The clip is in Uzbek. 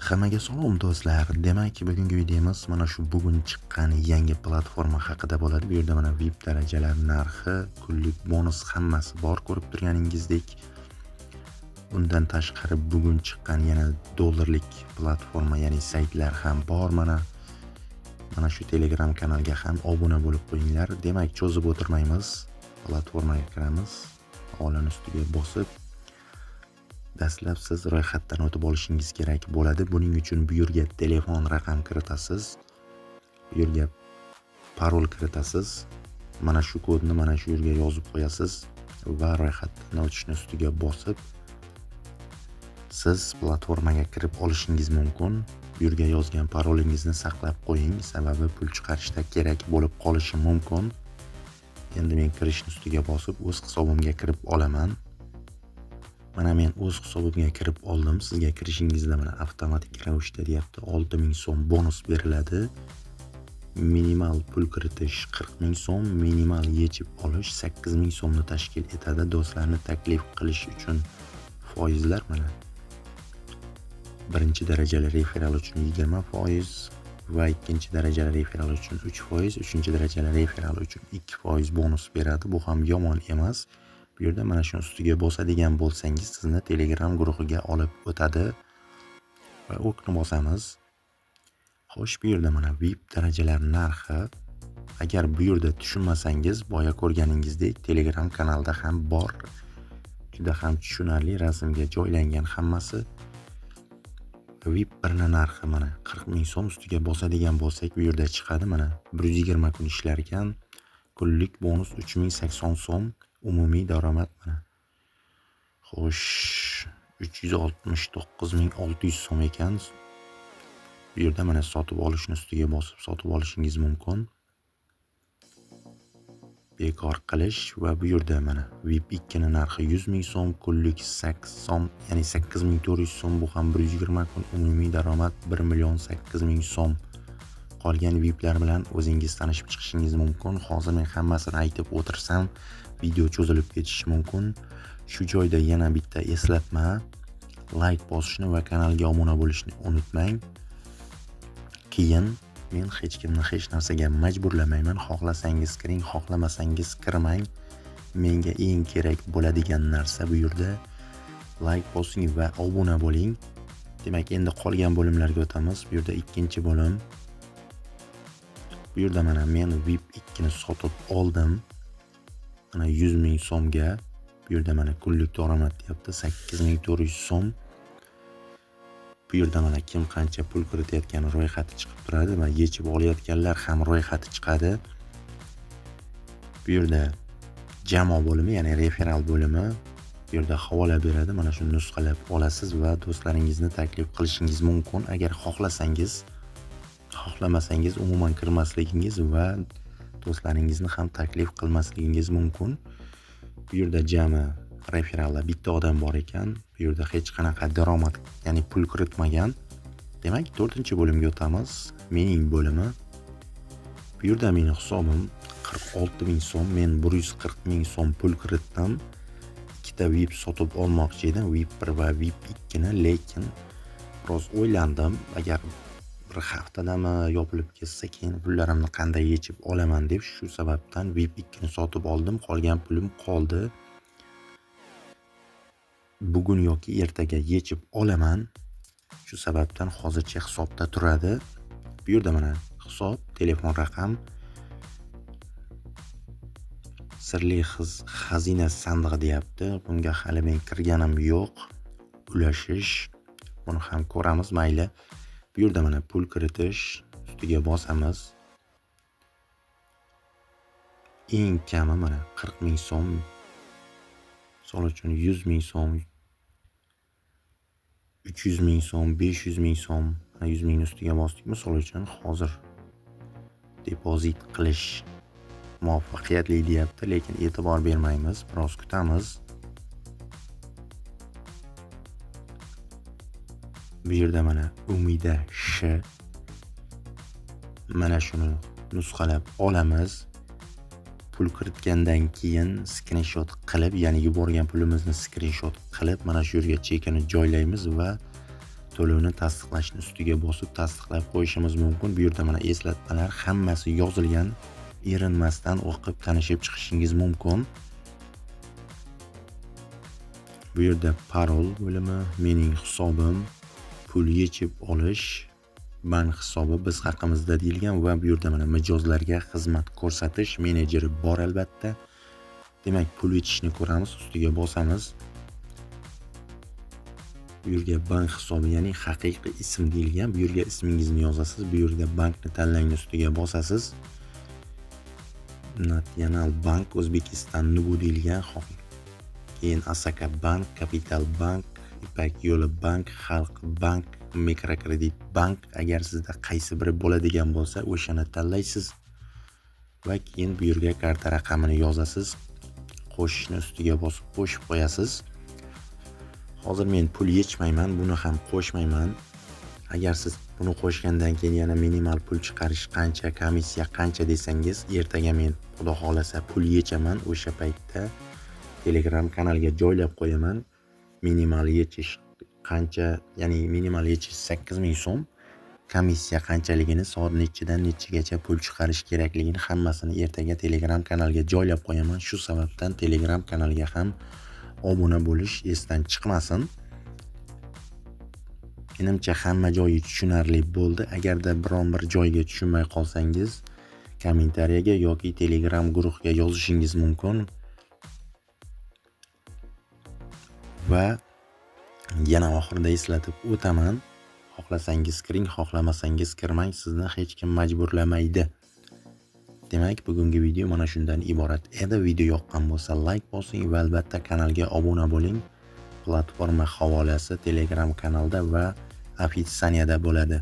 Hammaga salom do'stlar. Demak, bugungi videomiz mana shu bugun chiqqan yangi platforma haqida bo'ladi. Bu yerda mana VIP darajalar narxi, kunlik bonus hammasi bor ko'rib turganingizdek. Bundan tashqari bugun chiqqan yana dollarlik platforma, ya'ni saytlar ham bor mana. Mana shu Telegram kanalga ham obuna bo'lib qo'yinglar. Demak, cho'zib o'tirmaymiz. Platformaga kiramiz. Havolan ustiga bosib dastlab siz ro'yxatdan o'tib olishingiz kerak bo'ladi. Buning uchun bu yerga telefon raqam kiritasiz. Bu yerga parol kiritasiz. Mana shu kodni mana shu yerga yozib qo'yasiz va ro'yxatdan o'tishni ustiga bosib siz platformaga kirib olishingiz mumkin. Bu yerga yozgan parolingizni saqlab qo'ying, sababi pul chiqarishda kerak bo'lib qolishi mumkin. Endi men kirishni ustiga bosib o'z hisobimga kirib olaman. Mana men o'z hisobimga kirib oldim. Sizga kirishingizda mana avtomatik ravishda deyapti 6000 so'm bonus beriladi. Minimal pul kiritish 40000 so'm, minimal yechib olish 8000 so'mni tashkil etadi. Do'stlarni taklif qilish uchun foizlar mana. Birinchi darajali referal uchun 20% va ikkinchi darajali referal uchun 3%, uchinchi darajali referal uchun 2% bonus beradi. Bu ham yomon emas. Bu yerda mana shu ustiga bosadigan bo'lsangiz sizni Telegram guruhiga olib o'tadi va o'qni bosamiz. Xo'sh, bu yerda mana VIP darajalar narxi. Agar bu yerda tushunmasangiz, boya ko'rganingizdek Telegram kanalda ham bor. Juda ham tushunarli, rasmga joylangan hammasi. VIP birni narxi mana 40000 so'm ustiga bosadigan bo'lsak, bu yerda chiqadi mana 120 kun ishlar ekan. Kunlik bonus 3080 so'm. Umumiy daromad mana. Xo'sh, 369600 so'm ekan. Bu yerda mana sotib olishni ustiga bosib sotib olishingiz mumkin. Bekor qilish va bu yerda mana VIP 2 ning narxi 100,000 so'm, kunlik 8 so'm, ya'ni 8400 so'm, bu ham 120 kun, umumiy daromad 1,80,000 so'm. Qolgan VIPlar bilan o'zingiz tanishib chiqishingiz mumkin. Hozir men hammasini aytib o'tirsam, video cho'zilib ketishi mumkin. Shu joyda yana bitta eslatma: like bosishni va kanalga obuna bo'lishni unutmang. Keyin men hech kimni hech narsaga majburlamayman. Xohlasangiz kiring, xohlamasangiz kirmang. Menga eng kerak bo'ladigan narsa bu yerda like bosing va obuna bo'ling. Demak, endi qolgan bo'limlarga o'tamiz. Bu yerda ikkinchi bo'lim. Bu yerda mana men VIP 2 ni sotib oldim. Mana 100,000 so'mga. Bu yerda mana kunlik daromad deyapti 8400 so'm. Bu yerda mana kim qancha pul kiritayotgani ro'yxati chiqib turadi va yechib olayotganlar ham ro'yxati chiqadi. Bu yerda jamoa bo'limi, ya'ni referal bo'limi. Bu yerda havola beradi. Mana shuni nusxalab olasiz va do'stlaringizni taklif qilishingiz mumkin. Agar xohlasangiz, xohlamasangiz umuman kirmasligingiz va do'stlaringizni ham taklif qilmasligingiz mumkin. Bu yerda jami referalda bitta odam bor ekan. Bu yerda hech qanaqa daromad, ya'ni pul kiritmagan. Demak, 4-bo'limga o'tamiz. Mening bo'limi. Bu yerda mening hisobim 46000 so'm. Men 140,000 so'm pul kiritdim. Ikkita VIP sotib olmoqchi edim, VIP 1 va VIP 2 ni, lekin biroz o'ylandim. Agar bir haftadami yopilib ketsa, keyin pullarimni qanday yechib olaman deb shu sababdan VIP 2 ni sotib oldim. Qolgan pulim qoldi. Bugun yoki ertaga yechib olaman. Shu sababdan hozircha hisobda turadi. Bu yerda mana hisob, telefon raqam, sirli xazina sandig'i deyapti. Bunga hali men kirganim yo'q. Ulashish. Buni ham ko'ramiz, mayli. Bu yerda mana pul kiritish ustiga bosamiz. Eng kami mana 40000 so'm. Misol uchun 100,000 so'm, 300,000 so'm, 500,000 so'm, 100,000 ustiga bosdik. Misol uchun hozir depozit qilish muvaffaqiyatli deyapti, lekin e'tibor bermaymiz. Biroz kutamiz. Bu yerda mana Umida Sh. Mana shuni nusxalab olamiz. Pul kiritgandan keyin screenshot qilib, ya'ni yuborgan pulimizni screenshot qilib mana shu yerga chekini joylaymiz va to'lovni tasdiqlashni ustiga bosib tasdiqlab qo'yishimiz mumkin. Bu yerda mana eslatmalar hammasi yozilgan. Erinmasdan o'qib tanishib chiqishingiz mumkin. Bu yerda parol bo'limi, mening hisobim, pul yechib olish, bank hisobi biz haqimizda deyilgan va bu yerda mana mijozlarga xizmat ko'rsatish menejeri bor albatta. Demak, pul yechishni ko'ramiz, ustiga bosamiz. Bu yerga bank hisobi, ya'ni haqiqiy ism deyilgan. Bu yerga ismingizni yozasiz. Bu yerda bankni tanlang, ustiga bosasiz. National Bank O'zbekiston Nubu deyilgan. Keyin Asaka Bank, Kapital Bank, Ipak Yo'li Bank, Xalq Bank, Mikrokredit Bank. Agar sizda qaysi biri bo'ladigan bo'lsa, o'shani tanlaysiz va keyin bu yerga karta raqamini yozasiz. Qo'shishni ustiga bosib qo'shib qo'yasiz. Hozir men pul yechmayman, buni ham qo'shmayman. Agar siz buni qo'shgandan keyin yana minimal pul chiqarish qancha, komissiya qancha desangiz, ertaga men xudo xolasa pul yechaman. O'sha paytda Telegram kanalga joylab qo'yaman. Minimal yechish qancha, ya'ni minimal yechish 8000 so'm. Komissiya qanchaligini, soat nechidan nechigacha pul chiqarish kerakligini hammasini ertaga Telegram kanalga joylab qo'yaman. Shu sababdan Telegram kanalga ham obuna bo'lish esdan chiqmasin. Menimcha hamma joyi tushunarli bo'ldi. Agarda biron bir joyga tushunmay qolsangiz, kommentariyaga yoki Telegram guruhga yozishingiz mumkin. Va yana oxirida eslatib o'taman. Xohlasangiz kiring, xohlamasangiz kirmang, sizni hech kim majburlamaydi. Demak, bugungi video mana shundan iborat edi. Video yoqqan bo'lsa like bosing va albatta kanalga obuna bo'ling. Platforma havolasi Telegram kanalda va opitsaniyada bo'ladi.